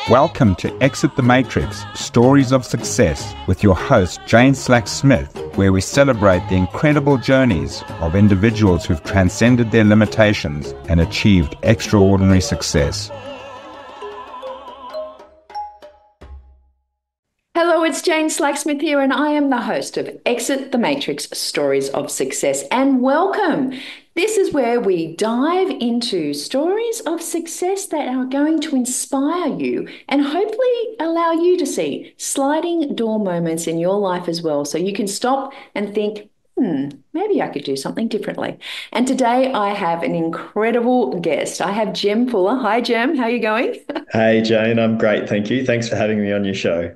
Welcome to Exit the Matrix, Stories of Success with your host, Jane Slack-Smith, where we celebrate the incredible journeys of individuals who've transcended their limitations and achieved extraordinary success. Hello, it's Jane Slack-Smith here, and I am the host of Exit the Matrix, Stories of Success. And welcome. This is where we dive into stories of success that are going to inspire you and hopefully allow you to see sliding door moments in your life as well. So you can stop and think, maybe I could do something differently. And today I have an incredible guest. I have Jem Fuller. Hi, Jem. How are you going? Hey Jane, I'm great, thank you. Thanks for having me on your show.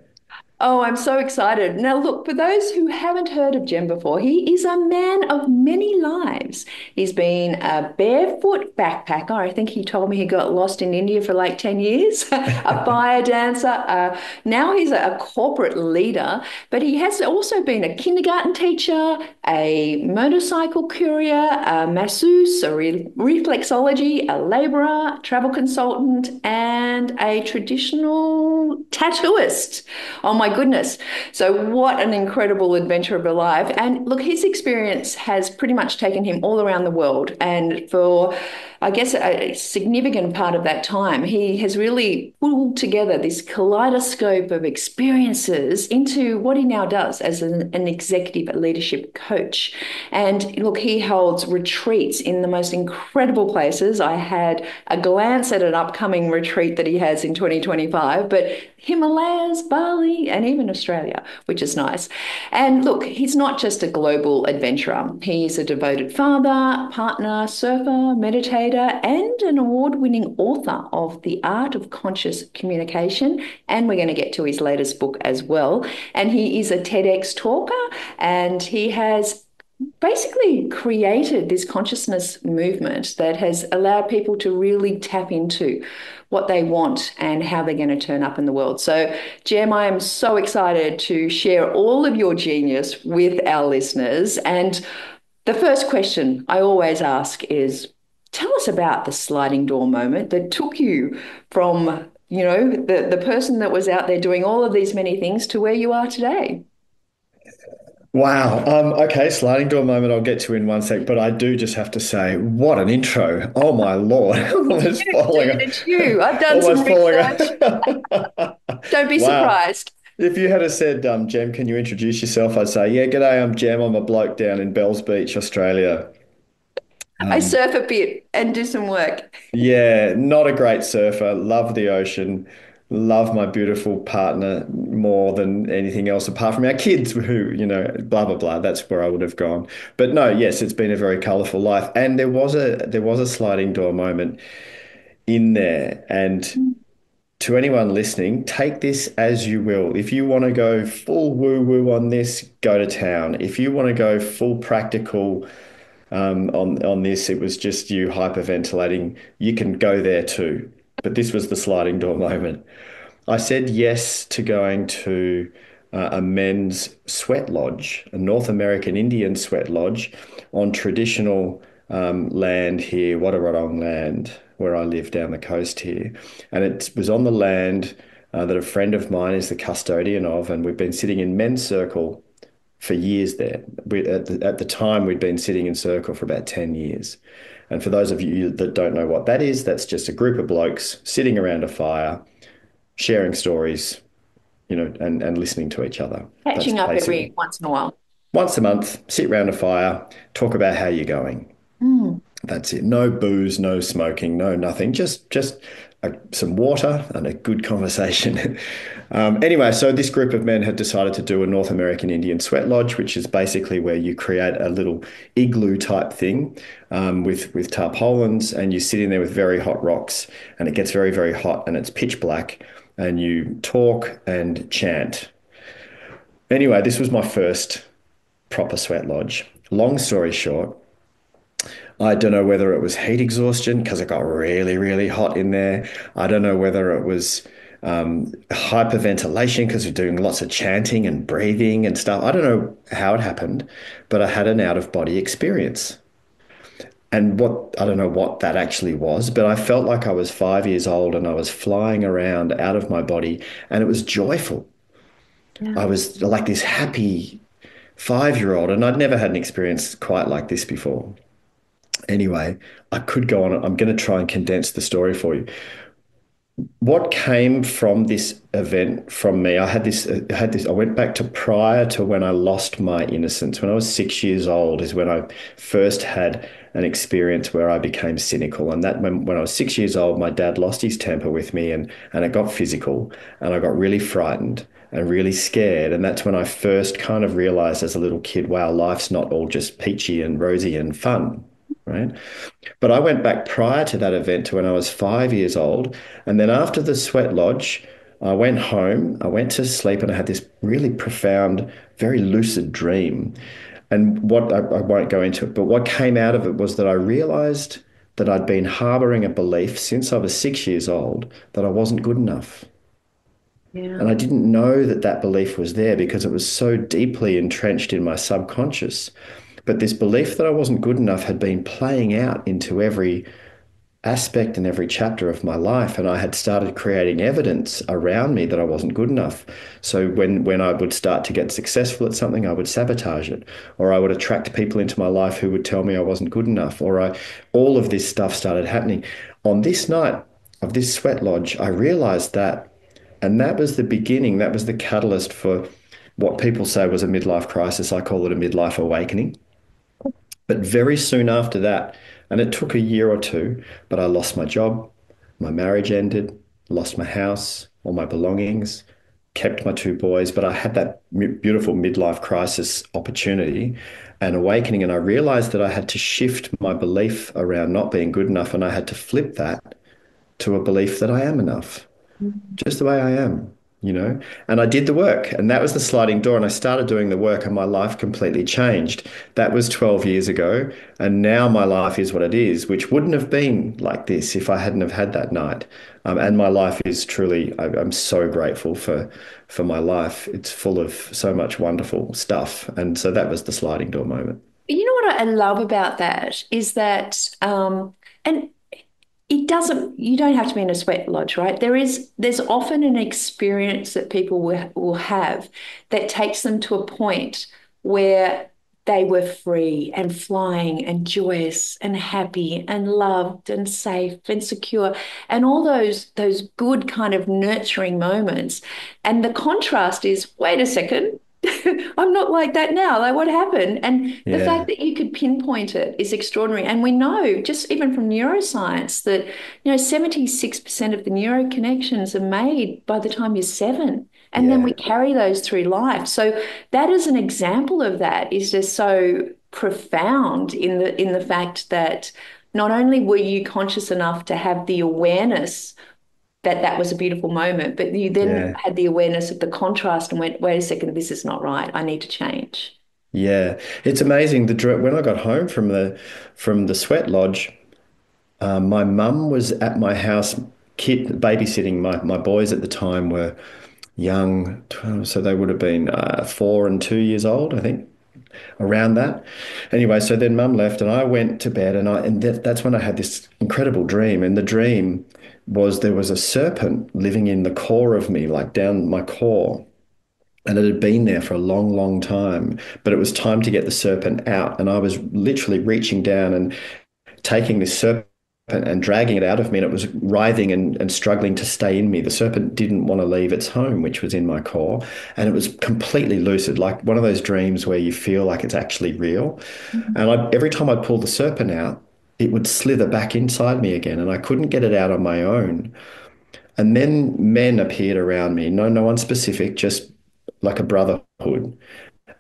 Oh, I'm so excited. Now, look, for those who haven't heard of Jem before, he is a man of many lives. He's been a barefoot backpacker. I think he told me he got lost in India for like 10 years, a fire dancer. Now he's a corporate leader, but he has also been a kindergarten teacher, a motorcycle courier, a masseuse, a reflexology, a laborer, travel consultant, and a traditional tattooist. Oh my goodness. So what an incredible adventure of a life. And look, his experience has pretty much taken him all around the world. And for, I guess, a significant part of that time, he has really pulled together this kaleidoscope of experiences into what he now does as an executive leadership coach. And look, he holds retreats in the most incredible places. I had a glance at an upcoming retreat that he has in 2025, but Himalayas, Bali, and even Australia, which is nice. And look, he's not just a global adventurer. He's a devoted father, partner, surfer, meditator, and an award-winning author of The Art of Conscious Communication. And we're going to get to his latest book as well. And he is a TEDx talker, and he has basically created this consciousness movement that has allowed people to really tap into what they want and how they're going to turn up in the world. So, Jem, I am so excited to share all of your genius with our listeners. And the first question I always ask is, tell us about the sliding door moment that took you from, the person that was out there doing all of these many things to where you are today. Wow. Okay, sliding door moment I'll get to in one sec, but I do just have to say, what an intro. Oh my Lord. It's Almost you, falling, dude, it's you. I've done some almost research. falling. Don't be Wow. surprised. If you had have said, Jem, can you introduce yourself? I'd say, yeah, g'day, I'm Jem. I'm a bloke down in Bells Beach, Australia. I Um, surf a bit and do some work. Yeah, not a great surfer. Love the ocean. Love my beautiful partner more than anything else, apart from our kids, who, blah blah blah. That's where I would have gone. But no, yes, it's been a very colourful life, and there was a sliding door moment in there. And to anyone listening, take this as you will. If you want to go full woo woo on this, go to town. If you want to go full practical on this. It was just you hyperventilating. You can go there too. But this was the sliding door moment. I said yes to going to a men's sweat lodge, a North American Indian sweat lodge on traditional land here, Wadawurrung land, where I live down the coast here. And it was on the land that a friend of mine is the custodian of, and we've been sitting in men's circle for years there. At the time, we'd been sitting in circle for about 10 years. And for those of you that don't know what that is, that's just a group of blokes sitting around a fire, sharing stories, and listening to each other. That's Catching up basically every once in a while. once a month, sit around a fire, talk about how you're going. Mm. That's it. No booze, no smoking, no nothing. Just some water and a good conversation. Anyway, so this group of men had decided to do a North American Indian sweat lodge, which is basically where you create a little igloo type thing with tarpaulins, and you sit in there with very hot rocks, and it gets very, very hot, and it's pitch black, and you talk and chant. Anyway, this was my first proper sweat lodge. Long story short, I don't know whether it was heat exhaustion because it got really, really hot in there. I don't know whether it was hyperventilation because we're doing lots of chanting and breathing and stuff. I don't know how it happened, but I had an out of body experience. And what, I don't know what that actually was, but I felt like I was 5 years old and I was flying around out of my body and it was joyful. Yeah. I was like this happy 5-year-old, and I'd never had an experience quite like this before. Anyway, I could go on. I'm going to try and condense the story for you. What came from this event from me, I went back to prior to when I lost my innocence. When I was 6 years old is when I first had an experience where I became cynical. And that when I was 6 years old, my dad lost his temper with me and it got physical and I got really frightened and really scared. And that's when I first kind of realized as a little kid, wow, life's not all just peachy and rosy and fun, right? But I went back prior to that event to when I was 5 years old. And then after the sweat lodge, I went home, I went to sleep, and I had this really profound, very lucid dream. And I won't go into it, but what came out of it was that I realized that I'd been harboring a belief since I was 6 years old that I wasn't good enough. Yeah. And I didn't know that that belief was there because it was so deeply entrenched in my subconscious. But this belief that I wasn't good enough had been playing out into every aspect and every chapter of my life. And I had started creating evidence around me that I wasn't good enough. So when I would start to get successful at something, I would sabotage it, or I would attract people into my life who would tell me I wasn't good enough, all of this stuff started happening. On this night of this sweat lodge, I realized that, and that was the beginning, that was the catalyst for what people say was a midlife crisis. I call it a midlife awakening. But very soon after that, and it took a year or two, but I lost my job, my marriage ended, lost my house, all my belongings, kept my two boys, but I had that beautiful midlife crisis opportunity and awakening. And I realized that I had to shift my belief around not being good enough, and I had to flip that to a belief that I am enough, just the way I am, you know? And I did the work, and that was the sliding door. And I started doing the work, and my life completely changed. That was 12 years ago. And now my life is what it is, which wouldn't have been like this if I hadn't have had that night. And my life is truly, I'm so grateful for my life. It's full of so much wonderful stuff. And so that was the sliding door moment. You know what I love about that is that, and it doesn't, you don't have to be in a sweat lodge, right? There's often an experience that people will have that takes them to a point where they were free and flying and joyous and happy and loved and safe and secure and all those good kind of nurturing moments. And the contrast is, wait a second, I'm not like that now. Like, what happened? And the fact Yeah, that you could pinpoint it is extraordinary. And we know, just even from neuroscience, that 76% of the neuroconnections are made by the time you're seven. And then we yeah, carry those through life. So that is an example of that is just so profound in the fact that not only were you conscious enough to have the awareness that that was a beautiful moment, but you then yeah. had the awareness of the contrast and went, wait a second, this is not right. I need to change. Yeah, it's amazing. When I got home from the sweat lodge, my mum was at my house, babysitting my boys at the time were young, so they would have been 4 and 2 years old, I think, around that. Anyway, so then mum left, and I went to bed, and that's when I had this incredible dream, and the dream was there was a serpent living in the core of me, like down my core. And it had been there for a long, long time, but it was time to get the serpent out. And I was literally reaching down and taking this serpent and dragging it out of me. And it was writhing and struggling to stay in me. The serpent didn't want to leave its home, which was in my core. And it was completely lucid, like one of those dreams where you feel like it's actually real. And every time I pulled the serpent out, it would slither back inside me again. And I couldn't get it out on my own. And then men appeared around me. No one specific, just like a brotherhood.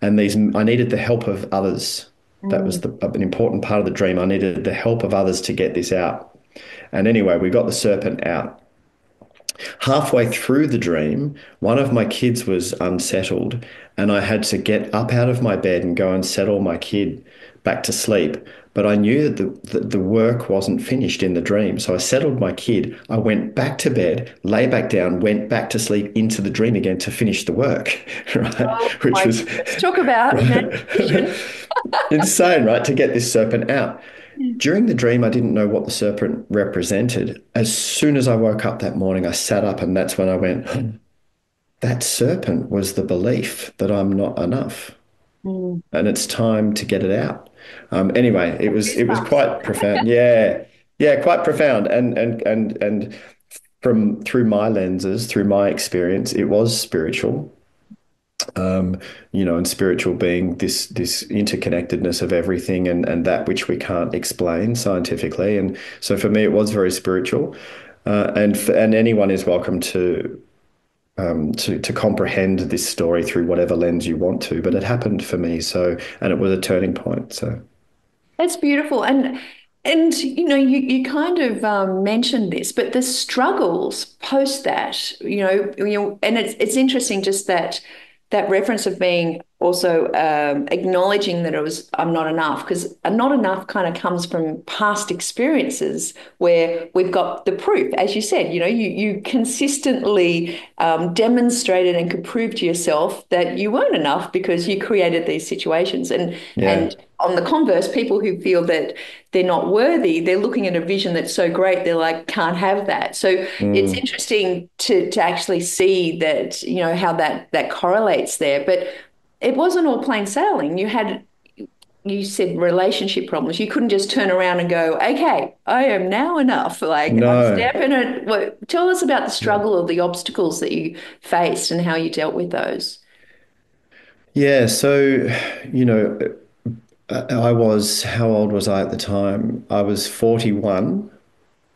And I needed the help of others. That was Mm. an important part of the dream. I needed the help of others to get this out. And anyway, we got the serpent out. Halfway through the dream, one of my kids was unsettled, and I had to get up out of my bed and go and settle my kid back to sleep. But I knew that the work wasn't finished in the dream. So I settled my kid. I went back to bed, lay back down, went back to sleep into the dream again to finish the work, right? Oh Which my was goodness. Talk about right? imagination. Insane, right? To get this serpent out. During the dream, I didn't know what the serpent represented. As soon as I woke up that morning, I sat up, and that's when I went, that serpent was the belief that I'm not enough, Mm. and it's time to get it out. Anyway, it was Goosebumps. quite profound. Yeah, yeah, quite profound. And from through my lenses, through my experience, it was spiritual. Um, and spiritual being this interconnectedness of everything and that which we can't explain scientifically. And so for me, it was very spiritual. And anyone is welcome to comprehend this story through whatever lens you want to. But it happened for me, and it was a turning point. So That's beautiful. And you kind of mentioned this, but the struggles post that, and it's interesting just that reference of being also acknowledging that I'm not enough, because a not enough kind of comes from past experiences where we've got the proof, as you said, you consistently demonstrated and could prove to yourself that you weren't enough because you created these situations. And yeah. on the converse, people who feel that they're not worthy, they're looking at a vision that's so great, they're like, can't have that. So it's Mm. interesting to actually see that, how that correlates there. But it wasn't all plain sailing. You said relationship problems. You couldn't just turn around and go, okay, I am now enough. Like I'm No. stepping it. Tell us about the struggle or the obstacles that you faced and how you dealt with those. Yeah. So, you know, how old was I at the time? I was 41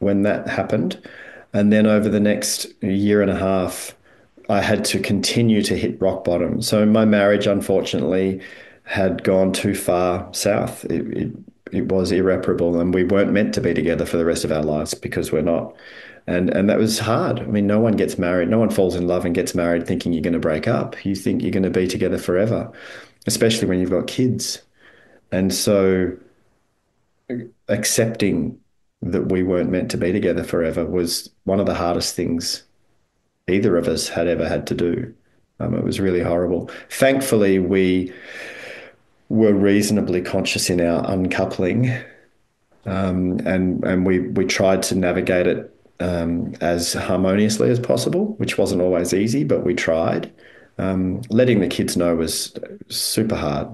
when that happened. And then over the next year and a half, I had to continue to hit rock bottom. So my marriage, unfortunately, had gone too far south. It was irreparable, and we weren't meant to be together for the rest of our lives because we're not. And that was hard. I mean, no one gets married, no one falls in love and gets married thinking you're going to break up. You think you're going to be together forever, especially when you've got kids. And so accepting that we weren't meant to be together forever was one of the hardest things either of us had ever had to do. It was really horrible. Thankfully, we were reasonably conscious in our uncoupling, and we tried to navigate it as harmoniously as possible, which wasn't always easy, but we tried. Letting the kids know was super hard,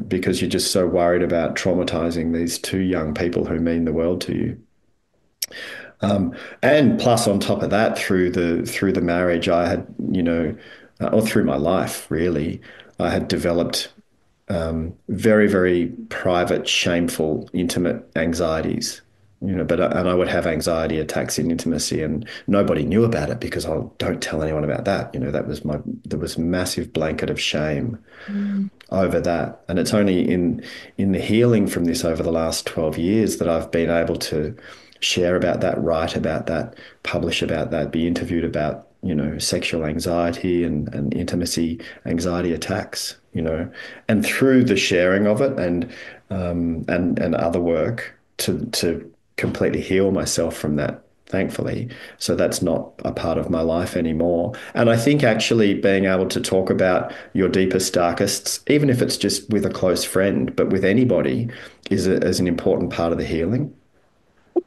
because you're just so worried about traumatizing these two young people who mean the world to you. And plus, on top of that, through the marriage, I had, or through my life, really, I had developed very, very private, shameful, intimate anxieties. And I would have anxiety attacks in intimacy, and nobody knew about it because I don't tell anyone about that. There was a massive blanket of shame Mm. over that. And it's only in the healing from this over the last 12 years that I've been able to share about that, write about that, publish about that, be interviewed about, sexual anxiety and intimacy anxiety attacks, and through the sharing of it and other work to completely heal myself from that, thankfully. So that's not a part of my life anymore. And I think actually being able to talk about your deepest, darkests, even if it's just with a close friend, but with anybody, is an important part of the healing.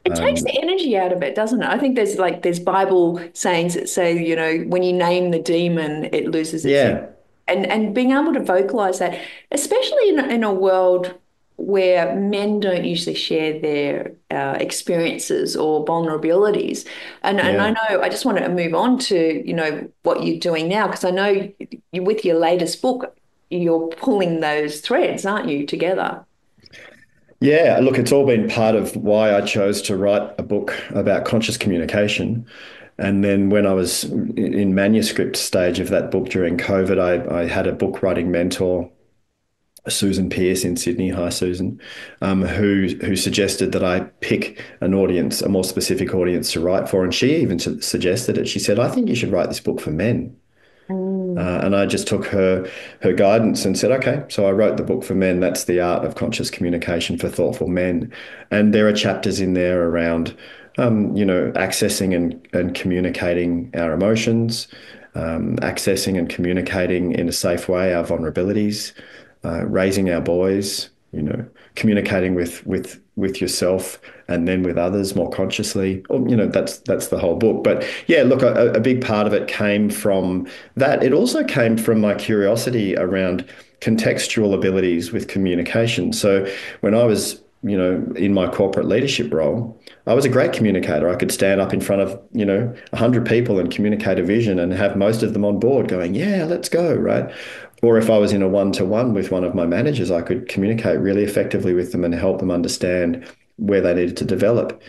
It takes the energy out of it, doesn't it? I think there's Bible sayings that say, when you name the demon, it loses its energy. Yeah, And being able to vocalize that, especially in a world where men don't usually share their experiences or vulnerabilities. And I yeah. know I just want to move on to, what you're doing now, because I know with your latest book, you're pulling those threads, aren't you, together? Yeah, look, it's all been part of why I chose to write a book about conscious communication. And then when I was in manuscript stage of that book during COVID, I had a book writing mentor, Susan Pearce in Sydney. Hi, Susan, who suggested that I pick an audience, a more specific audience to write for. And she even suggested it. She said, I think you should write this book for men. Mm. And I just took her guidance and said, okay. So I wrote the book for men. That's the art of conscious communication for thoughtful men. And there are chapters in there around, accessing and communicating our emotions, accessing and communicating in a safe way our vulnerabilities, raising our boys, communicating with yourself and then with others more consciously. Or, that's the whole book. But yeah, look, a big part of it came from that. It also came from my curiosity around contextual abilities with communication. So when I was, in my corporate leadership role, I was a great communicator. I could stand up in front of, 100 people and communicate a vision and have most of them on board going, yeah, let's go, right? Or if I was in a one-to-one with one of my managers, I could communicate really effectively with them and help them understand where they needed to develop.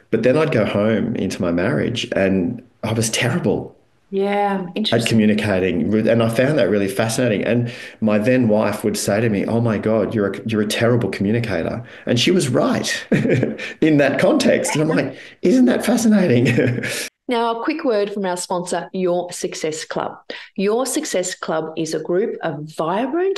But then I'd go home into my marriage and I was terrible Yeah, at interesting. communicating. And I found that really fascinating. And my then wife would say to me, "Oh my God, you're a terrible communicator." And she was right in that context. And I'm like, isn't that fascinating? Now, a quick word from our sponsor, Your Success Club. Your Success Club is a group of vibrant,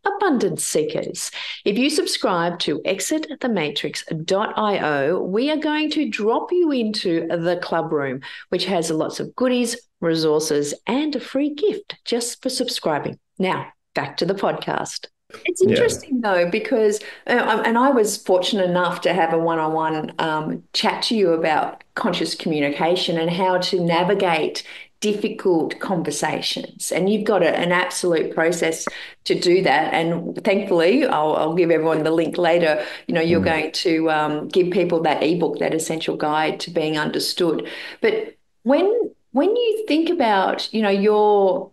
abundance seekers. If you subscribe to exitthematrix.io, we are going to drop you into the club room, which has lots of goodies, resources, and a free gift just for subscribing. Now, back to the podcast. It's Yeah. interesting though, because, and I was fortunate enough to have a one-on-one chat to you about conscious communication and how to navigate difficult conversations. And you've got an absolute process to do that. And thankfully, I'll give everyone the link later. You're Mm. going to give people that ebook, that essential guide to being understood. But when you think about, your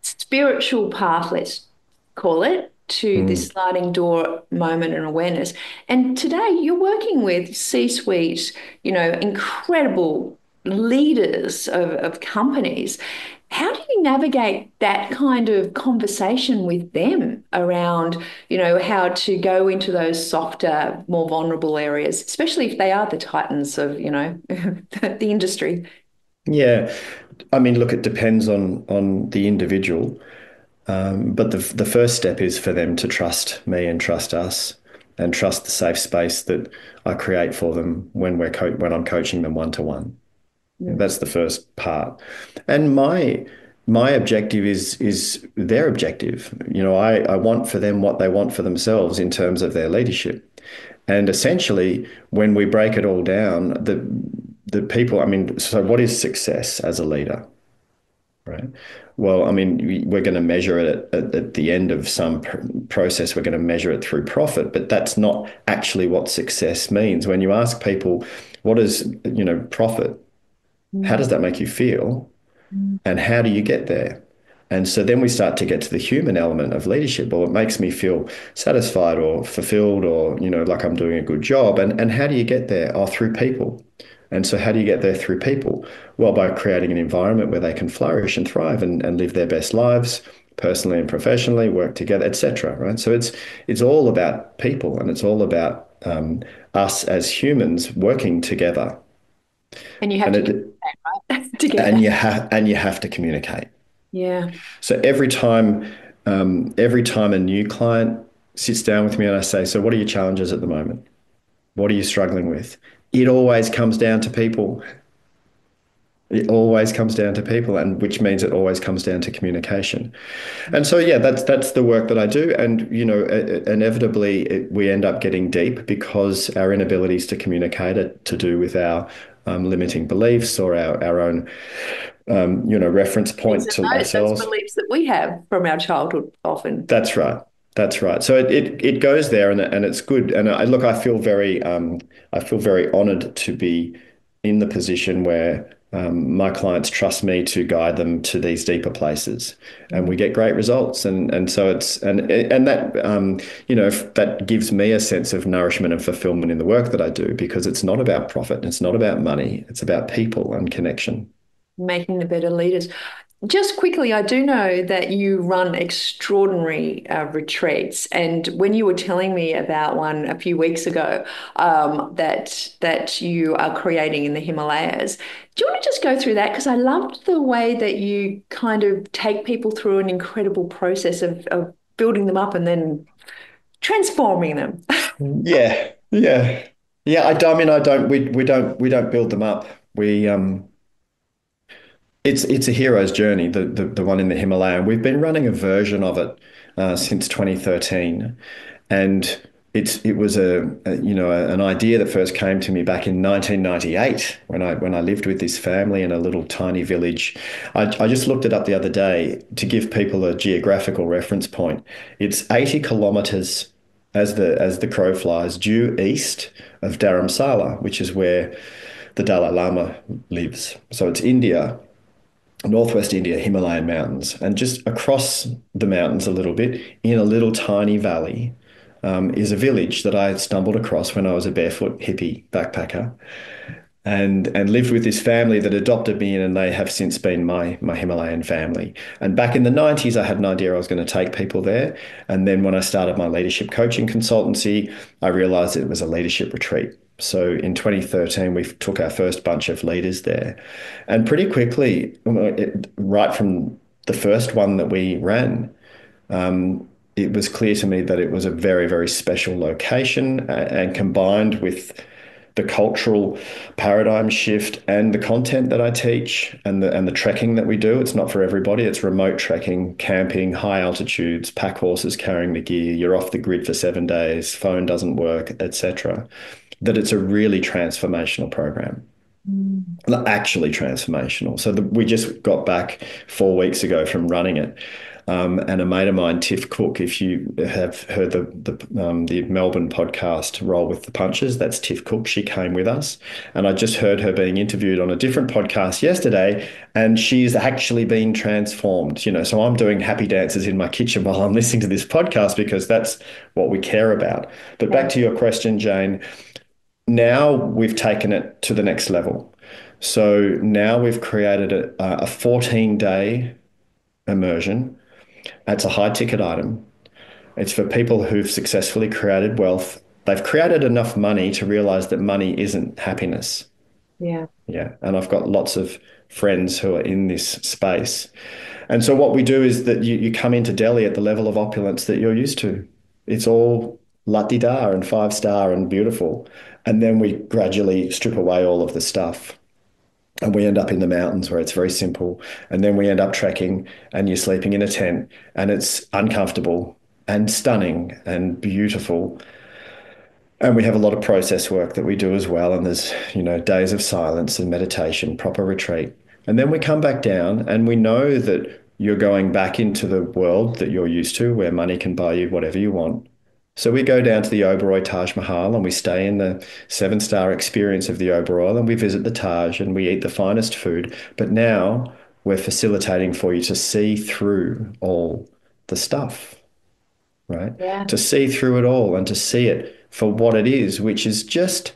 spiritual path, let's call it, to this Mm. sliding door moment and awareness. And today you're working with C-suite, incredible leaders of companies. How do you navigate that kind of conversation with them around, how to go into those softer, more vulnerable areas, especially if they are the titans of, the industry? Yeah. I mean, look, it depends on the individual. But the first step is for them to trust me and trust us and trust the safe space that I create for them when I'm coaching them one to one. Mm. That's the first part. And my objective is their objective. I want for them what they want for themselves in terms of their leadership. And essentially, when we break it all down, the people, I mean, so what is success as a leader? Right. Well, I mean, we're going to measure it at the end of some process. We're going to measure it through profit, but that's not actually what success means. When you ask people, what is, profit? How Mm. does that make you feel? Mm. And how do you get there? And so then we start to get to the human element of leadership, or what makes me feel satisfied or fulfilled or, like I'm doing a good job. And how do you get there? Oh, through people. And so how do you get there through people? Well, by creating an environment where they can flourish and thrive and live their best lives, personally and professionally, work together, etc. Right? So it's all about people, and it's all about us as humans working together. And you have And to it communicate, right? To get and that. you have to communicate. Yeah. So every time a new client sits down with me and I say, so what are your challenges at the moment? What are you struggling with? It always comes down to people. It always comes down to people, and which means it always comes down to communication. And so, yeah, that's the work that I do. And, inevitably we end up getting deep because our inabilities to communicate are to do with our limiting beliefs or our own, reference These point are to those ourselves. beliefs that we have from our childhood often. That's right. That's right. So it goes there, and it's good. And look, I feel very honoured to be in the position where my clients trust me to guide them to these deeper places, and we get great results. And so and that that gives me a sense of nourishment and fulfillment in the work that I do, because it's not about profit, it's not about money, it's about people and connection. Making the better leaders. Just quickly, I do know that you run extraordinary retreats, and when you were telling me about one a few weeks ago, that you are creating in the Himalayas, do you want to just go through that? Because I loved the way that you kind of take people through an incredible process of building them up and then transforming them. Yeah, yeah, yeah. I mean, I don't. We don't build them up. We It's a hero's journey. The one in the Himalaya. We've been running a version of it since 2013, and it was an idea that first came to me back in 1998 when I lived with this family in a little tiny village. I just looked it up the other day to give people a geographical reference point. It's 80 kilometers as the crow flies due east of Dharamsala, which is where the Dalai Lama lives. So it's India, northwest India, Himalayan mountains, and just across the mountains a little bit, in a little tiny valley, is a village that I had stumbled across when I was a barefoot hippie backpacker, and lived with this family that adopted me in, and they have since been my Himalayan family. And back in the 90s, I had an idea I was going to take people there. And then when I started my leadership coaching consultancy, I realized it was a leadership retreat. So in 2013, we took our first bunch of leaders there. And pretty quickly, right from the first one that we ran, it was clear to me that it was a very, very special location, and combined with the cultural paradigm shift and the content that I teach and the trekking that we do. It's not for everybody. It's remote trekking, camping, high altitudes, pack horses carrying the gear. You're off the grid for 7 days, phone doesn't work, etc. That it's a really transformational program. Actually transformational. So we just got back 4 weeks ago from running it. And a mate of mine, Tiff Cook, if you have heard the Melbourne podcast Roll with the Punches, that's Tiff Cook. She came with us, and I just heard her being interviewed on a different podcast yesterday, and she's actually been transformed. So I'm doing happy dances in my kitchen while I'm listening to this podcast because that's what we care about. But back to your question, Jane. Now we've taken it to the next level. So now we've created a 14-day immersion. It's a high ticket item. It's for people who've successfully created wealth. They've created enough money to realize that money isn't happiness. Yeah. Yeah. And I've got lots of friends who are in this space. And so what we do is that you come into Delhi at the level of opulence that you're used to. It's all la-di-da and 5-star and beautiful. And then we gradually strip away all of the stuff. And we end up in the mountains where it's very simple. And then we end up trekking, and you're sleeping in a tent, and it's uncomfortable and stunning and beautiful. And we have a lot of process work that we do as well. And there's, days of silence and meditation, proper retreat. And then we come back down, and we know that you're going back into the world that you're used to, where money can buy you whatever you want. So we go down to the Oberoi Taj Mahal, and we stay in the 7-star experience of the Oberoi, and we visit the Taj, and we eat the finest food. But now we're facilitating for you to see through all the stuff, right? Yeah. To see through it all and to see it for what it is, which is just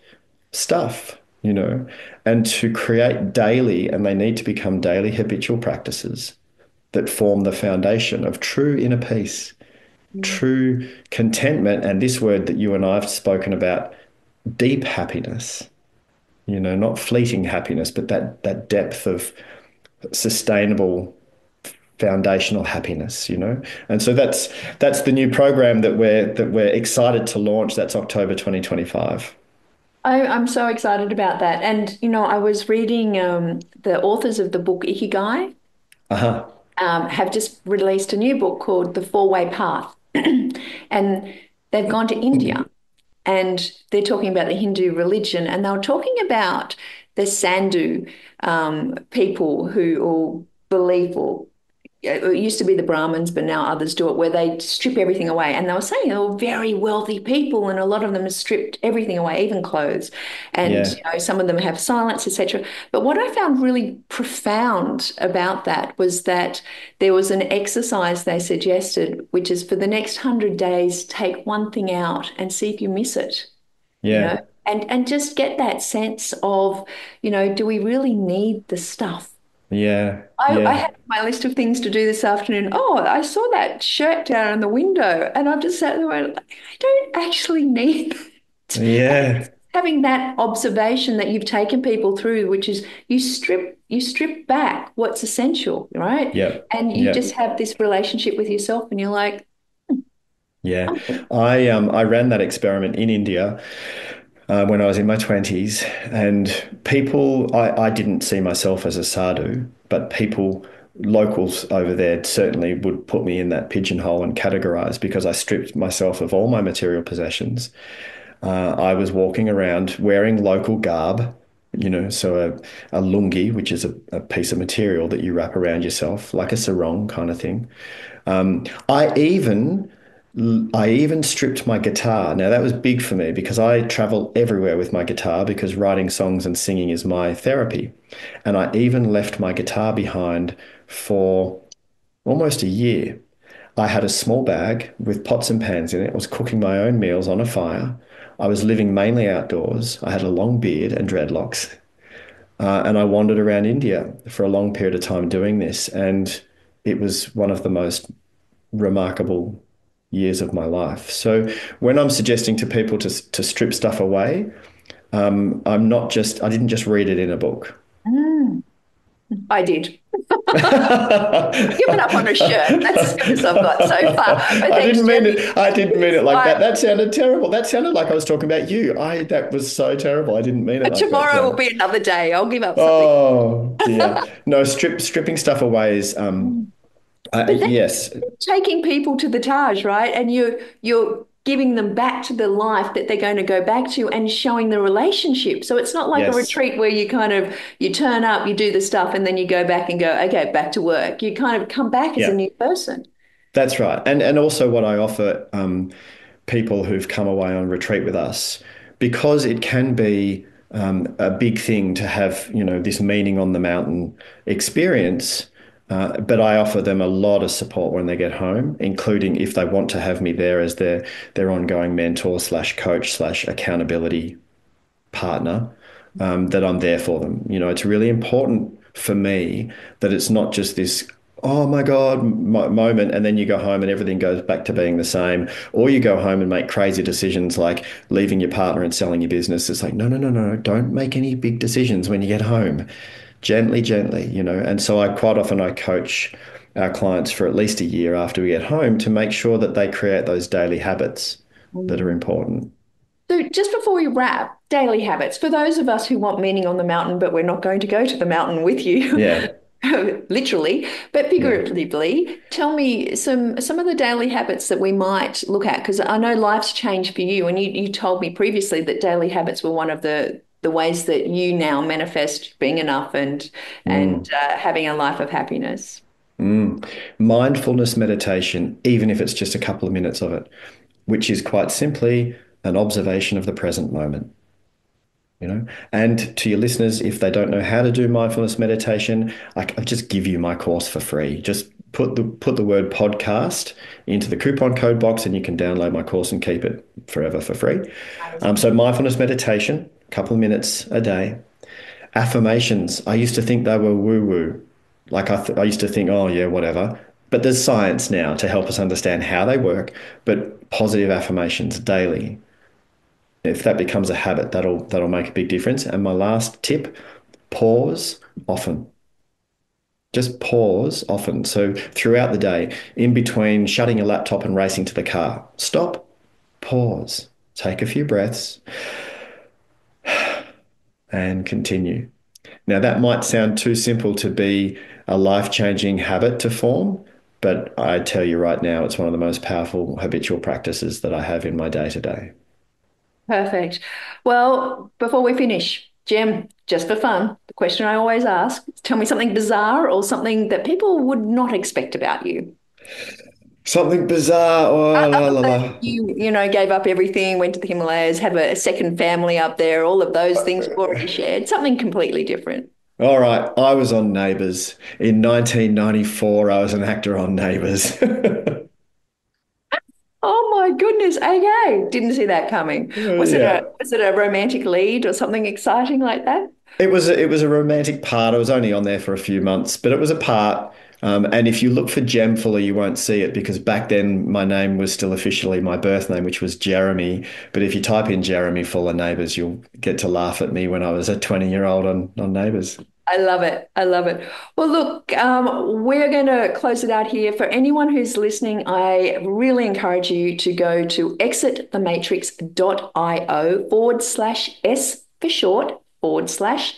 stuff, and to create daily, and they need to become daily habitual practices that form the foundation of true inner peace. True contentment, and this word that you and I have spoken about, deep happiness, not fleeting happiness, but that depth of sustainable foundational happiness, And so that's the new program that we're excited to launch. That's October 2025. I'm so excited about that. And, I was reading the authors of the book Ikigai have just released a new book called The Four-Way Path. And they've gone to India, and they're talking about the Hindu religion, and they were talking about the Sandhu people who all believe, or it used to be the Brahmins, but now others do it, where they strip everything away. And they were saying they were very wealthy people, and a lot of them have stripped everything away, even clothes. And some of them have silence, etc. But what I found really profound about that was that there was an exercise they suggested, which is for the next 100 days, take one thing out and see if you miss it. Yeah. And just get that sense of, do we really need the stuff? Yeah. I had my list of things to do this afternoon. Oh, I saw that shirt down in the window, and I've just sat there and I don't actually need it. Yeah. Having that observation that you've taken people through, which is you strip back what's essential, right? Yeah. And you just have this relationship with yourself, and you're like, yeah. I ran that experiment in India when I was in my 20s, and people, I didn't see myself as a sadhu, but people locals over there certainly would put me in that pigeonhole and categorize because I stripped myself of all my material possessions. I was walking around wearing local garb, so a lungi, which is a piece of material that you wrap around yourself, like a sarong kind of thing. Um, I even I even stripped my guitar. Now that was big for me because I travel everywhere with my guitar because writing songs and singing is my therapy. And I even left my guitar behind for almost a year. I had a small bag with pots and pans in it. I was cooking my own meals on a fire. I was living mainly outdoors. I had a long beard and dreadlocks. And I wandered around India for a long period of time doing this. And it was one of the most remarkable years of my life. So when I'm suggesting to people to strip stuff away, I didn't just read it in a book. Mm, I did. Giving up on a shirt. That's as I good as I've got so far. But thanks, didn't mean Jem. it. I didn't mean it like that. That sounded terrible. That sounded like I was talking about you. That was so terrible. I didn't mean it But like that, tomorrow will Jane. be another day. I'll give up something. Oh dear. No, stripping stuff away is Mm. But then yes. taking people to the Taj, right? And you're giving them back to the life that they're going to go back to and showing the relationship. So it's not like a Yes. retreat where you turn up, you do the stuff, and then you go back and go, okay, back to work. You kind of come back as a Yeah. new person. That's right. And also what I offer people who've come away on retreat with us, because it can be a big thing to have, this meaning on the mountain experience. But I offer them a lot of support when they get home, including if they want to have me there as their ongoing mentor slash coach slash accountability partner, that I'm there for them. It's really important for me that it's not just this, oh my God, moment, and then you go home and everything goes back to being the same, or you go home and make crazy decisions like leaving your partner and selling your business. It's like, no, no, no, no, don't make any big decisions when you get home. Gently, gently, And so I coach our clients for at least a year after we get home to make sure that they create those daily habits that are important. So just before we wrap, daily habits. For those of us who want meaning on the mountain, but we're not going to go to the mountain with you, Yeah, literally, but yeah. figuratively, tell me some of the daily habits that we might look at, because I know life's changed for you, and you told me previously that daily habits were one of the ways that you now manifest being enough and Mm. having a life of happiness. Mm. Mindfulness meditation, even if it's just a couple of minutes of it, which is quite simply an observation of the present moment. And to your listeners, if they don't know how to do mindfulness meditation, I just give you my course for free. Just put the word podcast into the coupon code box and you can download my course and keep it forever for free. So mindfulness meditation, a couple of minutes a day. Affirmations, I used to think they were woo-woo. Like I used to think, oh yeah, whatever. But there's science now to help us understand how they work. But positive affirmations daily, if that becomes a habit, that'll make a big difference. And my last tip, pause often. Just pause often. So throughout the day, in between shutting your laptop and racing to the car, stop, pause, take a few breaths, and continue. Now, that might sound too simple to be a life-changing habit to form, but I tell you right now, it's one of the most powerful habitual practices that I have in my day-to-day. Perfect. Well, before we finish, Jem, just for fun, the question I always ask, tell me something bizarre or something that people would not expect about you. Something bizarre. Oh, la, Other la, than la. you gave up everything, went to the Himalayas, have a second family up there, all of those things you've already shared, something completely different. All right, I was on Neighbours. In 1994, I was an actor on Neighbours. Oh my goodness. Okay. Didn't see that coming. Was it a Yeah. was it a romantic lead or something exciting like that? It was a romantic part. I was only on there for a few months, but it was a part. And if you look for Jem Fuller, you won't see it because back then my name was still officially my birth name, which was Jeremy. But if you type in Jeremy Fuller Neighbours, you'll get to laugh at me when I was a 20-year-old on Neighbours. I love it. I love it. Well, look, we're going to close it out here. For anyone who's listening, I really encourage you to go to exitthematrix.io/S for short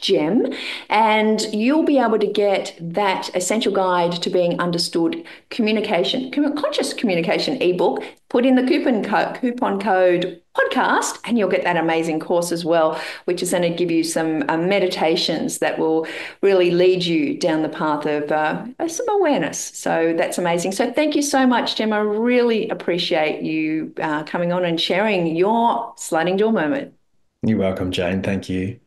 Gem, and you'll be able to get that essential guide to being understood conscious communication ebook. Put in the coupon code podcast, and you'll get that amazing course as well, which is going to give you some meditations that will really lead you down the path of some awareness. So that's amazing. So thank you so much, Jem. I really appreciate you coming on and sharing your sliding door moment. You're welcome, Jane. Thank you.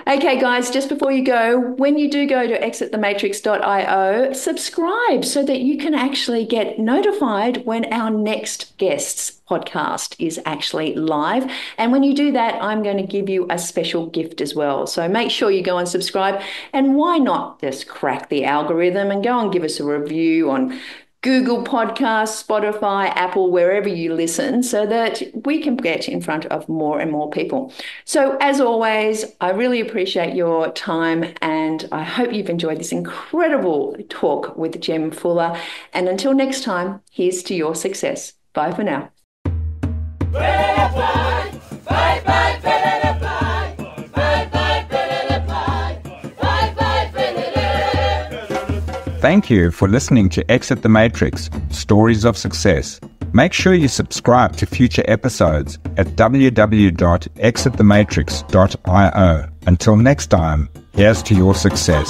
Okay, guys, just before you go, when you do go to exitthematrix.io, subscribe so that you can actually get notified when our next guest's podcast is actually live. And when you do that, I'm going to give you a special gift as well. So make sure you go and subscribe. And why not just crack the algorithm and go and give us a review on Google Podcasts, Spotify, Apple, wherever you listen, so that we can get in front of more and more people. So as always, I really appreciate your time, and I hope you've enjoyed this incredible talk with Jem Fuller. And until next time, here's to your success. Bye for now. Thank you for listening to Exit the Matrix, Stories of Success. Make sure you subscribe to future episodes at www.exitthematrix.io. Until next time, here's to your success.